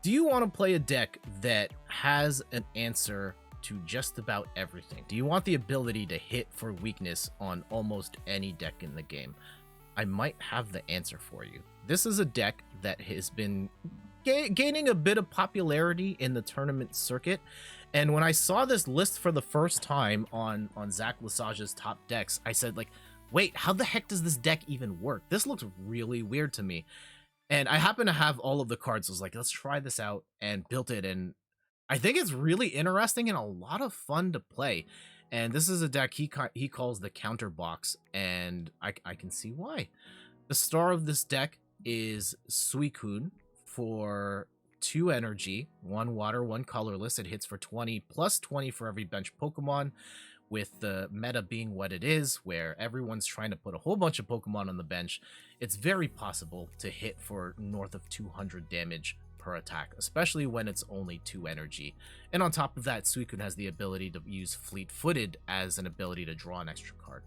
Do you want to play a deck that has an answer to just about everything? Do you want the ability to hit for weakness on almost any deck in the game? I might have the answer for you. This is a deck that has been gaining a bit of popularity in the tournament circuit, and when I saw this list for the first time on Zach Lesage's top decks, I said, like, wait, how the heck does this deck even work? This looks really weird to me. And I happen to have all of the cards. So I was like, let's try this out, and built it. And I think it's really interesting and a lot of fun to play. And this is a deck he calls the counter box, and I can see why. The star of this deck is Suicune for 2 energy, 1 water, 1 colorless. It hits for 20 plus 20 for every bench Pokemon, with the meta being what it is, where everyone's trying to put a whole bunch of Pokemon on the bench. It's very possible to hit for north of 200 damage per attack, especially when it's only 2 energy. And on top of that, Suicune has the ability to use Fleet-Footed as an ability to draw an extra card.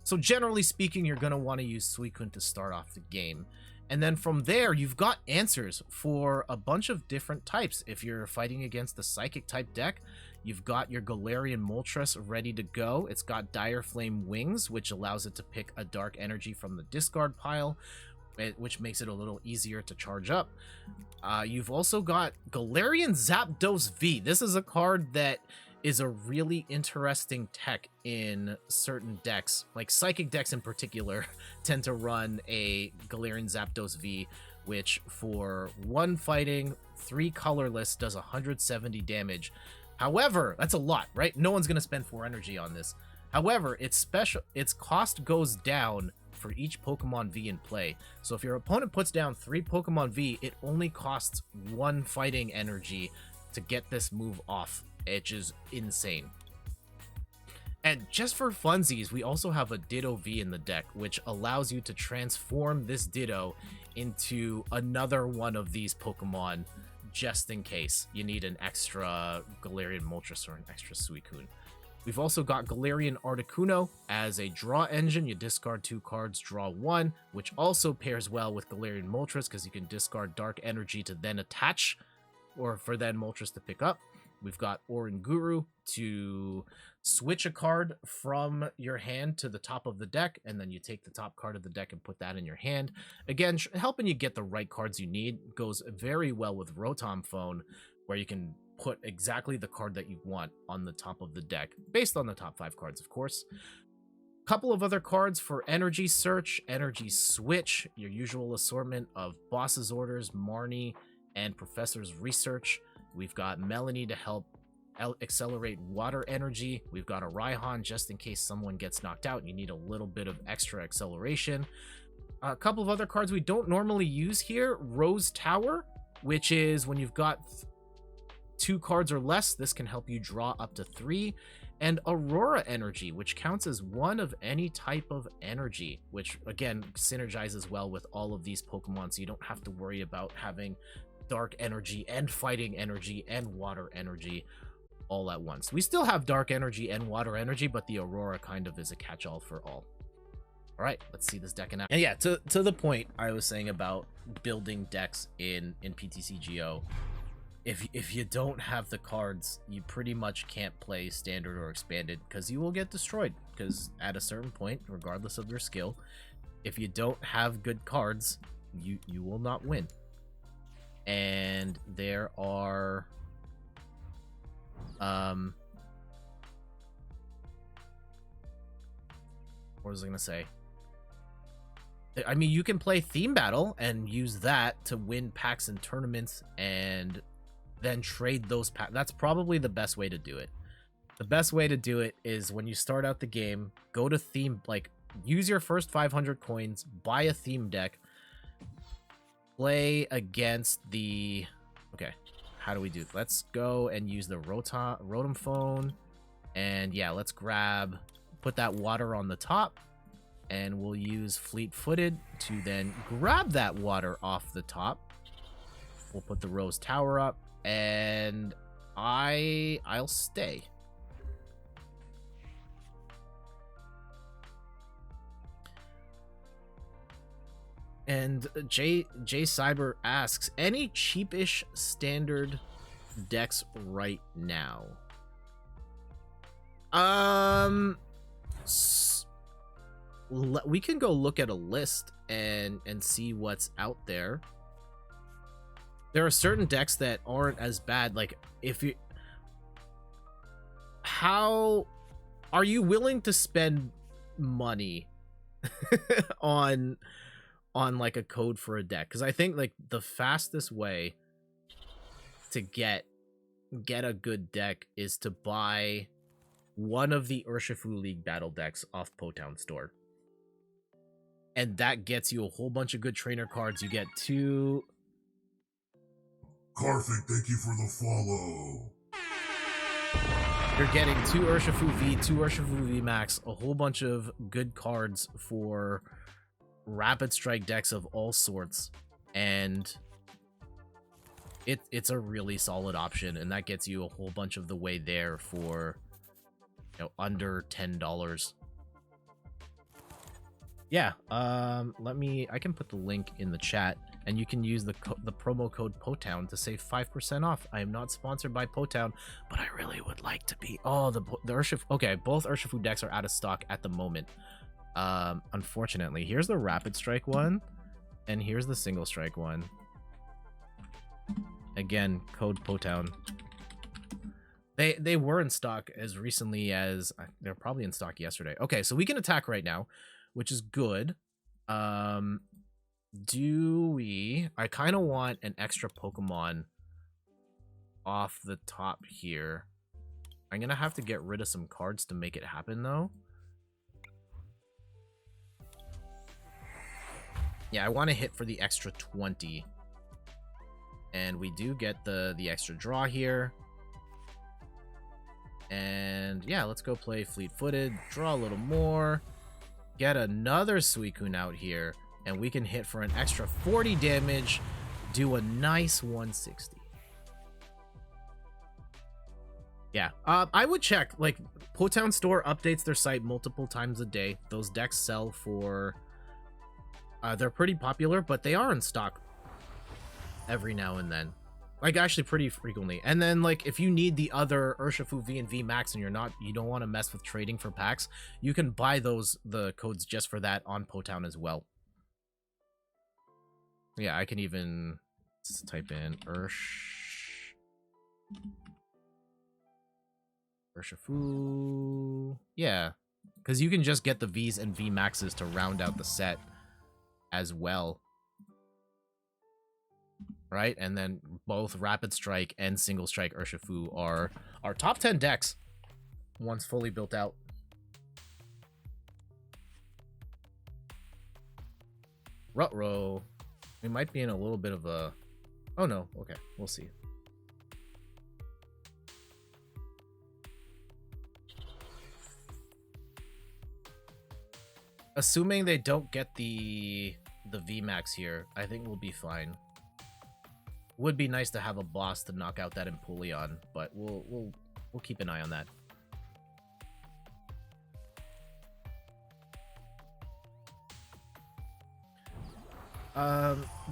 So generally speaking, you're going to want to use Suicune to start off the game. And then from there, you've got answers for a bunch of different types. If you're fighting against the Psychic type deck, you've got your Galarian Moltres ready to go. It's got Dire Flame Wings, which allows it to pick a dark energy from the discard pile, which makes it a little easier to charge up. You've also got Galarian Zapdos V. This is a card that is a really interesting tech in certain decks. Like Psychic decks in particular tend to run a Galarian Zapdos V, which for 1 fighting, 3 colorless, does 170 damage. However, that's a lot, right? No one's going to spend 4 energy on this. However, its cost goes down for each Pokemon V in play. So if your opponent puts down 3 Pokemon V, it only costs 1 fighting energy to get this move off, which is insane. And just for funsies, we also have a Ditto V in the deck, which allows you to transform this Ditto into another one of these Pokemon, just in case you need an extra Galarian Moltres or an extra Suicune. We've also got Galarian Articuno as a draw engine. You discard 2 cards, draw 1, which also pairs well with Galarian Moltres because you can discard Dark Energy to then attach, or for then Moltres to pick up. We've got Oranguru to switch a card from your hand to the top of the deck, and then you take the top card of the deck and put that in your hand. Again, helping you get the right cards you need. Goes very well with Rotom Phone, where you can put exactly the card that you want on the top of the deck, based on the top 5 cards, of course. Couple of other cards for Energy Search, Energy Switch, your usual assortment of Boss's Orders, Marnie, and Professor's Research. We've got Melanie to help accelerate water energy. We've got a Raihan just in case someone gets knocked out and you need a little bit of extra acceleration. A couple of other cards we don't normally use here. Rose Tower, which is when you've got 2 cards or less, this can help you draw up to 3. And Aurora Energy, which counts as 1 of any type of energy, which again synergizes well with all of these Pokemon, so you don't have to worry about having dark energy and fighting energy and water energy all at once. We still have dark energy and water energy, but the Aurora kind of is a catch-all for all. All right, let's see this deck in action. And yeah, to the point I was saying about building decks in PTCGO, if you don't have the cards, you pretty much can't play standard or expanded, because you will get destroyed. Because at a certain point, regardless of your skill, if you don't have good cards, you will not win. And there are what was I gonna say? I mean, you can play Theme Battle and use that to win packs and tournaments, and then trade those packs. That's probably the best way to do it. The best way to do it is when you start out the game, go to theme, like use your first 500 coins, buy a theme deck, play against the... Okay, how do we do? Let's go and use the Rotom Phone. And yeah, let's put that water on the top. And we'll use Fleet-Footed to then grab that water off the top. We'll put the Rose Tower up. And I'll stay. And J Cyber asks, any cheapish standard decks right now? We can go look at a list and see what's out there. There are certain decks that aren't as bad. Like, if you, how are you willing to spend money on like a code for a deck? Because I think like the fastest way to get a good deck is to buy one of the Urshifu League battle decks off Potown store, and that gets you a whole bunch of good trainer cards. You get 2. Carfik, thank you for the follow. You're getting 2 Urshifu V, 2 Urshifu V Max, a whole bunch of good cards for rapid strike decks of all sorts, and it's a really solid option, and that gets you a whole bunch of the way there for, you know, under $10. Yeah, I can put the link in the chat, and you can use the promo code POTOWN to save 5% off. I am not sponsored by Potown, but I really would like to be. Oh, the Urshifu. Okay, both Urshifu decks are out of stock at the moment. Unfortunately, here's the Rapid Strike one, and here's the Single Strike one. Again, code POTOWN. They were in stock as recently as, they're probably in stock yesterday. Okay, so we can attack right now, which is good. Do we... I kind of want an extra Pokemon off the top here. I'm going to have to get rid of some cards to make it happen, though. Yeah, I want to hit for the extra 20. And we do get the extra draw here. And yeah, let's go play Fleet-Footed. Draw a little more. Get another Suicune out here. And we can hit for an extra 40 damage. Do a nice 160. Yeah, I would check. Like, Potown Store updates their site multiple times a day. Those decks sell for... they're pretty popular, but they are in stock every now and then. Like, actually pretty frequently. And then, like, if you need the other Urshifu V and V Max and you don't want to mess with trading for packs, you can buy the codes just for that on Potown as well. Yeah, I can even type in Urshifu. Yeah, because you can just get the Vs and V Maxes to round out the set as well. Right? And then both Rapid Strike and Single Strike Urshifu are our top 10 decks once fully built out. Ruh-roh. We might be in a little bit of a... Oh no, okay, we'll see. Assuming they don't get the VMAX here, I think we'll be fine. Would be nice to have a boss to knock out that Empoleon, but we'll keep an eye on that.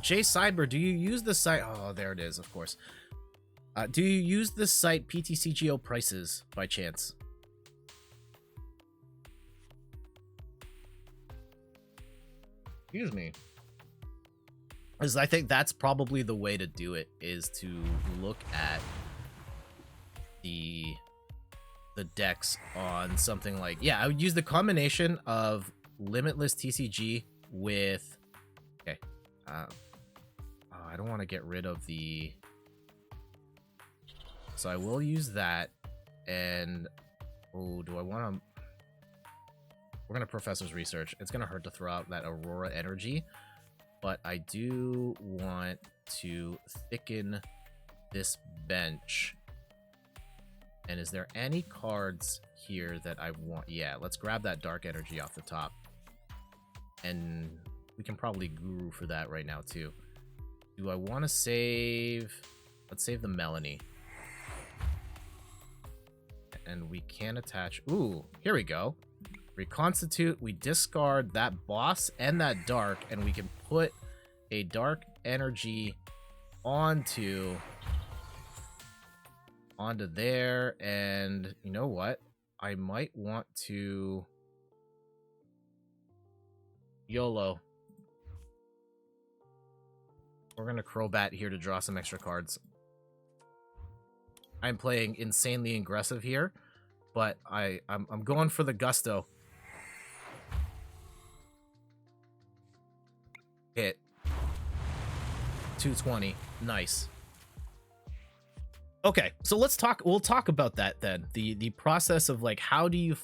Jay Cyber, do you use the site? Oh, there it is, of course. Do you use the site PTCGO prices by chance? Excuse me. Because I think that's probably the way to do it, is to look at the decks on something like... Yeah, I would use the combination of Limitless TCG with... Okay. I don't want to get rid of the... So I will use that, and... Oh, do I want to... We're going to Professor's Research. It's going to hurt to throw out that Aurora Energy, but I do want to thicken this bench. And is there any cards here that I want? Yeah, let's grab that Dark Energy off the top. And we can probably Guru for that right now, too. Do I want to save... Let's save the Melanie. And we can attach... Ooh, here we go. Reconstitute, we discard that boss and that dark, and we can put a dark energy onto there, and you know what? I might want to YOLO. We're gonna Crobat here to draw some extra cards. I'm playing insanely aggressive here, but I'm going for the gusto. Hit. 220. Nice. Okay, so we'll talk about that then. The process of like how do you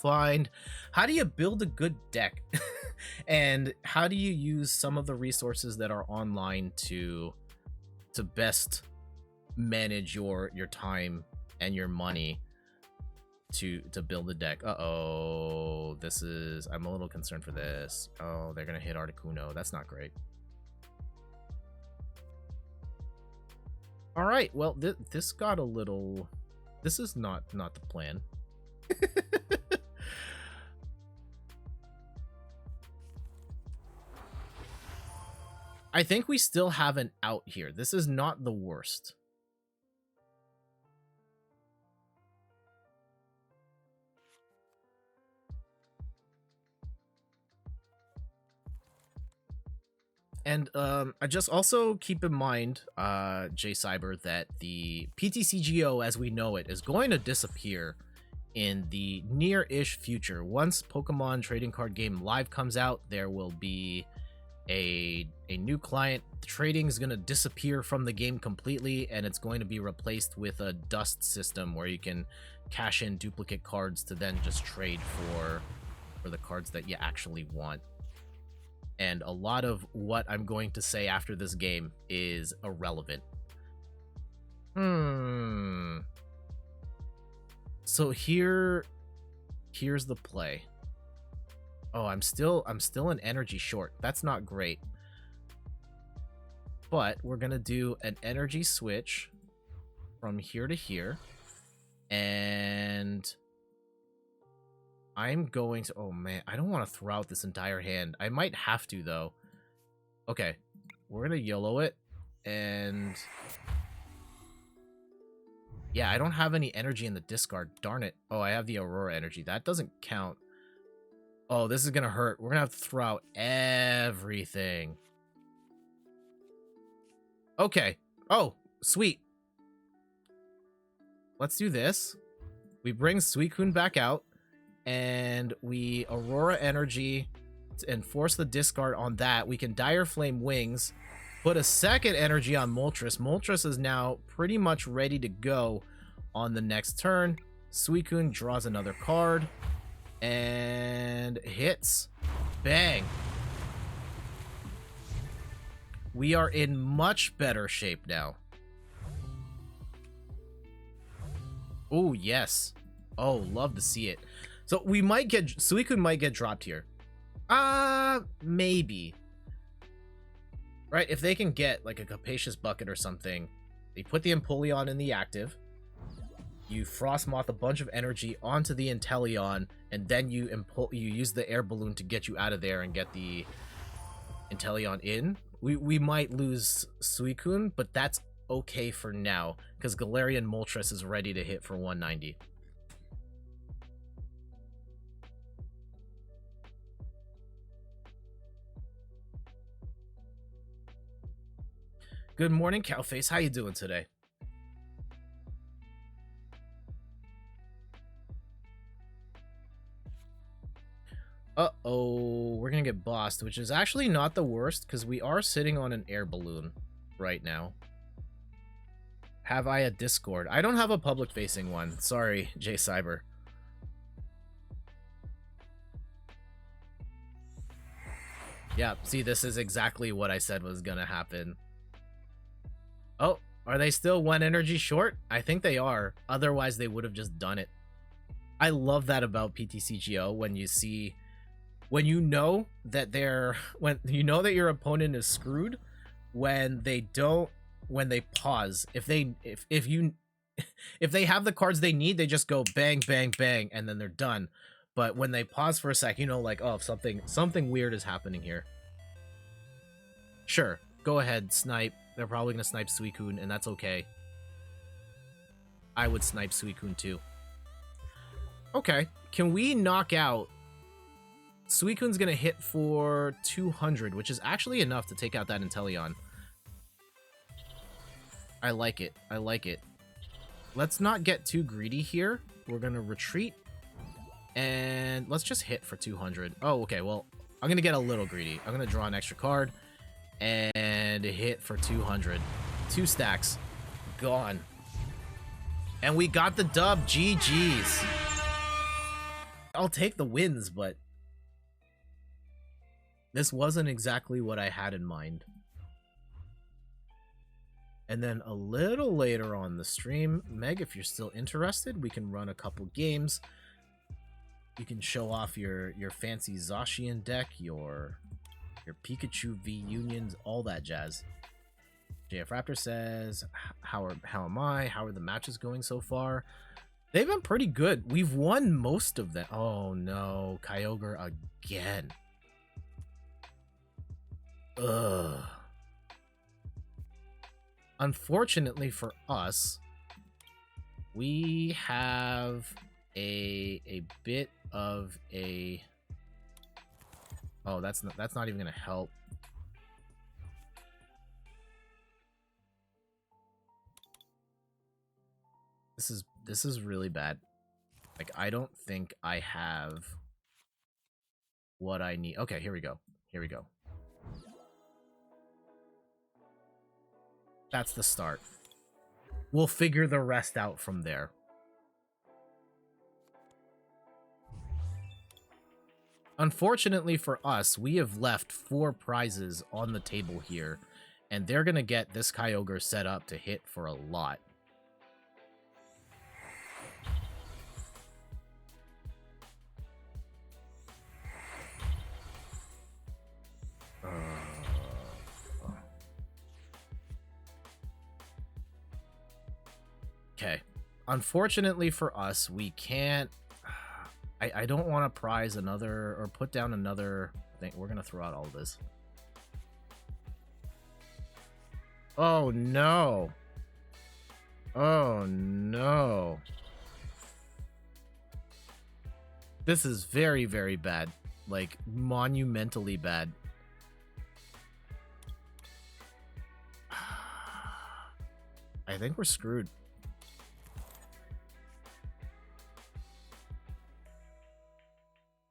build a good deck? And how do you use some of the resources that are online to best manage your time and your money to build a deck. Uh-oh, I'm a little concerned for this. Oh, they're gonna hit Articuno. That's not great. All right, well, this got a little... This is not the plan. I think we still have an out here. This is not the worst. And I just also keep in mind, J Cyber, that the PTCGO as we know it is going to disappear in the near-ish future. Once Pokemon Trading Card Game Live comes out, there will be a new client. Trading is going to disappear from the game completely, and it's going to be replaced with a dust system where you can cash in duplicate cards to then just trade for the cards that you actually want. And a lot of what I'm going to say after this game is irrelevant. So here's the play. Oh, I'm still an energy short. That's not great. But we're gonna do an energy switch from here to here. And I'm going to... Oh, man. I don't want to throw out this entire hand. I might have to, though. Okay. We're going to YOLO it. And... yeah, I don't have any energy in the discard. Darn it. Oh, I have the Aurora energy. That doesn't count. Oh, this is going to hurt. We're going to have to throw out everything. Okay. Oh, sweet. Let's do this. We bring Suicune back out. And we Aurora Energy and force the discard on that. We can Dire Flame Wings, put a second energy on Moltres. Moltres is now pretty much ready to go on the next turn. Suicune draws another card and hits. Bang. We are in much better shape now. Oh, yes. Oh, love to see it. So we might get... Suicune might get dropped here. Maybe. Right, if they can get like a Capacious Bucket or something, they put the Empoleon in the active, you Frostmoth a bunch of energy onto the Inteleon, and then you use the air balloon to get you out of there and get the Inteleon in. We might lose Suicune, but that's okay for now, because Galarian Moltres is ready to hit for 190. Good morning, Cowface. How you doing today? Uh-oh, we're gonna get bossed, which is actually not the worst, because we are sitting on an air balloon right now. Have I a Discord? I don't have a public-facing one. Sorry, J Cyber. Yeah, see, this is exactly what I said was gonna happen. Oh, are they still one energy short? I think they are. Otherwise, they would have just done it. I love that about PTCGO when you know that your opponent is screwed when they pause. If they have the cards they need, they just go bang, bang, bang, and then they're done. But when they pause for a sec, you know, like, oh, something weird is happening here. Sure, Go ahead, snipe. They're probably going to snipe Suicune, and that's okay. I would snipe Suicune too. Okay, can we knock out... Suicune's going to hit for 200, which is actually enough to take out that Inteleon. I like it. I like it. Let's not get too greedy here. We're going to retreat. And let's just hit for 200. Oh, okay. Well, I'm going to get a little greedy. I'm going to draw an extra card. And hit for 200. 2 stacks. Gone. And we got the dub. GG's. I'll take the wins, but... this wasn't exactly what I had in mind. And then a little later on the stream, Meg, if you're still interested, we can run a couple games. You can show off your fancy Zacian deck, your Pikachu V Unions, all that jazz. JF Raptor says, how am I? How are the matches going so far? They've been pretty good. We've won most of them. Oh no, Kyogre again. Ugh. Unfortunately for us, we have a bit of a... oh, that's not even gonna help. This is really bad. Like, I don't think I have what I need. Okay, here we go. Here we go. That's the start. We'll figure the rest out from there. Unfortunately for us, we have left 4 prizes on the table here, and they're going to get this Kyogre set up to hit for a lot. Okay. Unfortunately for us, we can't... I don't want to prize another, or put down another thing. We're going to throw out all this. Oh, no. Oh, no. This is very, very bad. Like, monumentally bad. I think we're screwed.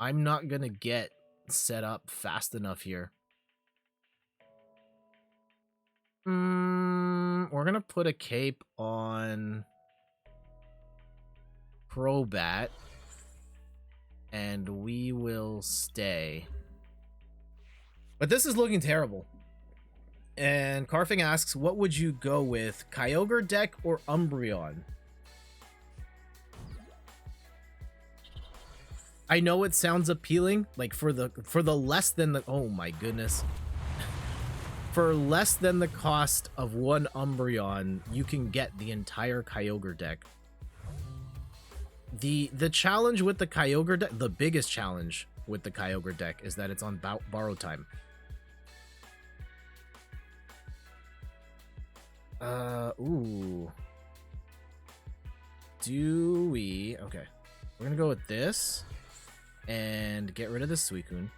I'm not gonna get set up fast enough here. We're gonna put a cape on Crobat, and we will stay. But this is looking terrible. And Carfing asks, what would you go with, Kyogre deck or Umbreon? I know it sounds appealing, like for the less than the... oh my goodness. For less than the cost of 1 Umbreon, you can get the entire Kyogre deck. The challenge with the Kyogre deck, the biggest challenge with the Kyogre deck, is that it's on borrow time. Ooh. Do we... okay. We're gonna go with this. And get rid of the Suicune.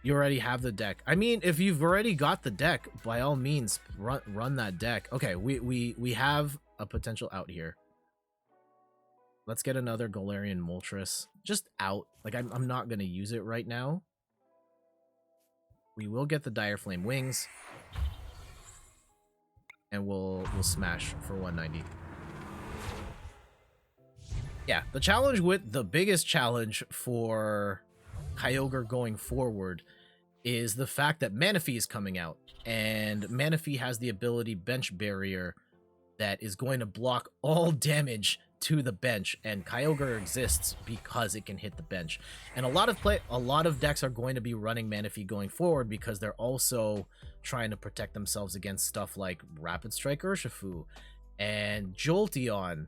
You already have the deck. I mean, if you've already got the deck, by all means, run that deck. Okay, we have a potential out here. Let's get another Galarian Moltres. Just out. Like, I'm not going to use it right now. We will get the Dire Flame Wings. And we'll smash for 190. Yeah, the challenge with the biggest challenge for Kyogre going forward is the fact that Manaphy is coming out, and Manaphy has the ability Bench Barrier that is going to block all damage to the bench, and Kyogre exists because it can hit the bench. And a lot of decks are going to be running Manaphy going forward because they're also trying to protect themselves against stuff like Rapid Strike Urshifu and Jolteon.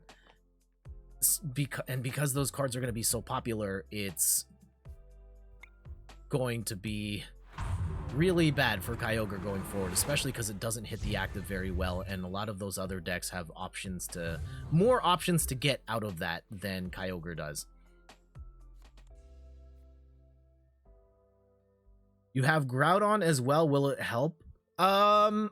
Because those cards are going to be so popular, it's going to be really bad for Kyogre going forward, especially because it doesn't hit the active very well, and a lot of those other decks have more options to get out of that than Kyogre does. You have Groudon as well. Will it help? A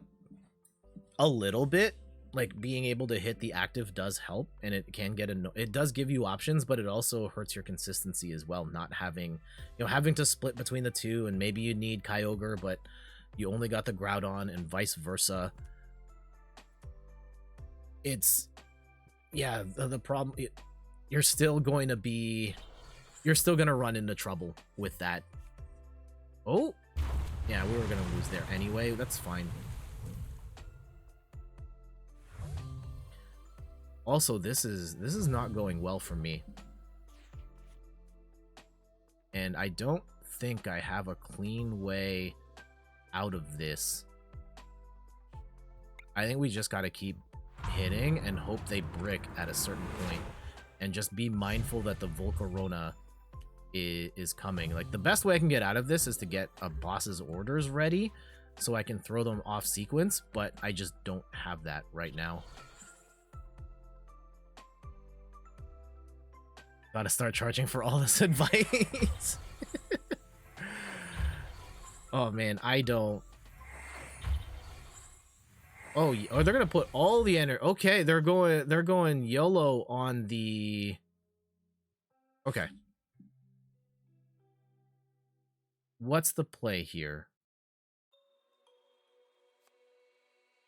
little bit. Like, being able to hit the active does help, and it can get it does give you options, but it also hurts your consistency as well, not having, having to split between the two, and maybe you need Kyogre, but you only got the Groudon, and vice versa. It's, yeah, the problem, you're still going to run into trouble with that. Oh, yeah, we were going to lose there anyway. That's fine. Also, this is not going well for me. And I don't think I have a clean way out of this. I think we just got to keep hitting and hope they brick at a certain point, and just be mindful that the Volcarona is coming. Like, the best way I can get out of this is to get a boss's orders ready so I can throw them off sequence, but I just don't have that right now. Gotta start charging for all this advice. Oh man, I don't. Oh, they're gonna put all the energy. Okay, they're going YOLO on the. Okay. What's the play here?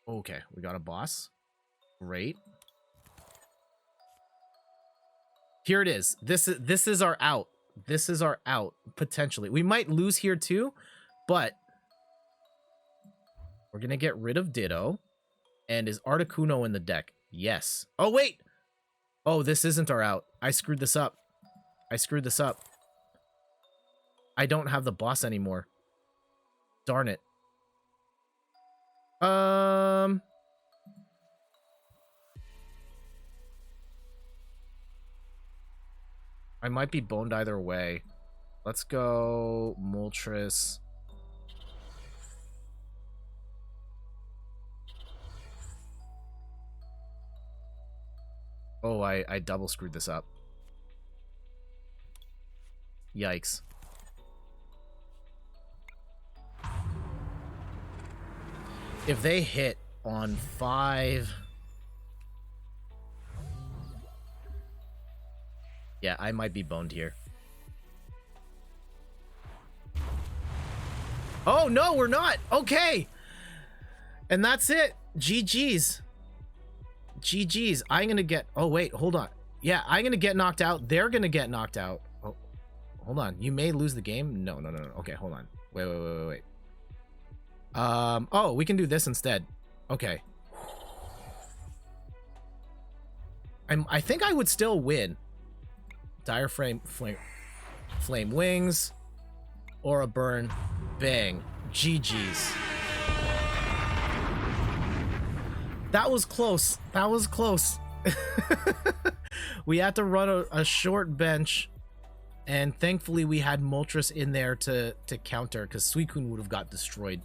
Okay, we got a boss. Great. Here it is. This is our out. This is our out, potentially. We might lose here too, but we're going to get rid of Ditto. And is Articuno in the deck? Yes. Oh, wait. Oh, this isn't our out. I screwed this up. I don't have the boss anymore. Darn it. I might be boned either way. Let's go Moltres. Oh, I double screwed this up. Yikes. If they hit on 5... Yeah, I might be boned here. Oh, no, we're not. Okay. And that's it. GG's. GG's. I'm going to get... Oh, wait, hold on. Yeah, I'm going to get knocked out. They're going to get knocked out. Oh, hold on. You may lose the game. No. Okay, hold on. Wait. Oh, we can do this instead. Okay. I think I would still win. Dire flame wings, or a burn, bang, GG's. That was close. We had to run a short bench, and thankfully we had Moltres in there to counter, because Suicune would have got destroyed.